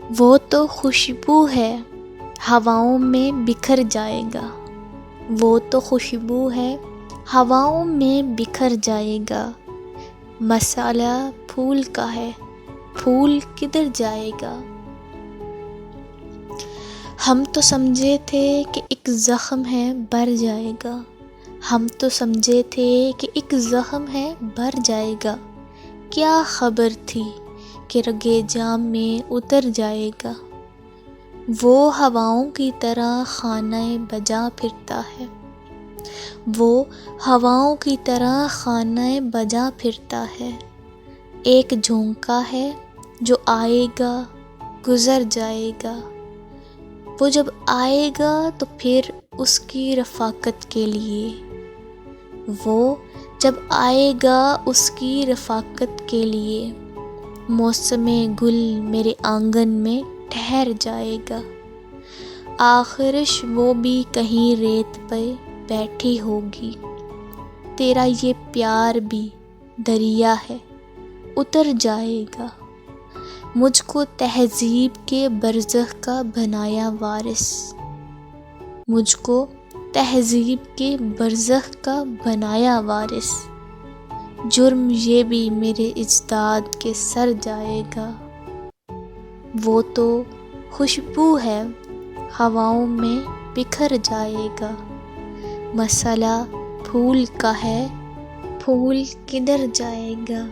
وہ تو خوشبو ہے ہواؤں میں بکھر جائے گا، وہ تو خوشبو ہے ہواؤں میں بکھر جائے گا، مسالہ پھول کا ہے پھول کدھر جائے گا۔ ہم تو سمجھے تھے کہ ایک زخم ہے بھر جائے گا، ہم تو سمجھے تھے کہ ایک زخم ہے بھر جائے گا، کیا خبر تھی کہ رگے جام میں اتر جائے گا۔ وہ ہواؤں کی طرح خانہ بجا پھرتا ہے، وہ ہواؤں کی طرح خانہ بجا پھرتا ہے، ایک جھونکا ہے جو آئے گا گزر جائے گا، وہ جب آئے گا تو پھر اس کی رفاقت کے لیے، وہ جب آئے گا اس کی رفاقت کے لیے، موسم گل میرے آنگن میں ٹھہر جائے گا، آخرش وہ بھی کہیں ریت پہ بیٹھی ہوگی، تیرا یہ پیار بھی دریا ہے اتر جائے گا، مجھ کو تہذیب کے برزخ کا بنایا وارث، مجھ کو تہذیب کے برزخ کا بنایا وارث، جرم یہ بھی میرے اجداد کے سر جائے گا۔ وہ تو خوشبو ہے ہواؤں میں بکھر جائے گا، مسئلہ پھول کا ہے پھول کدھر جائے گا۔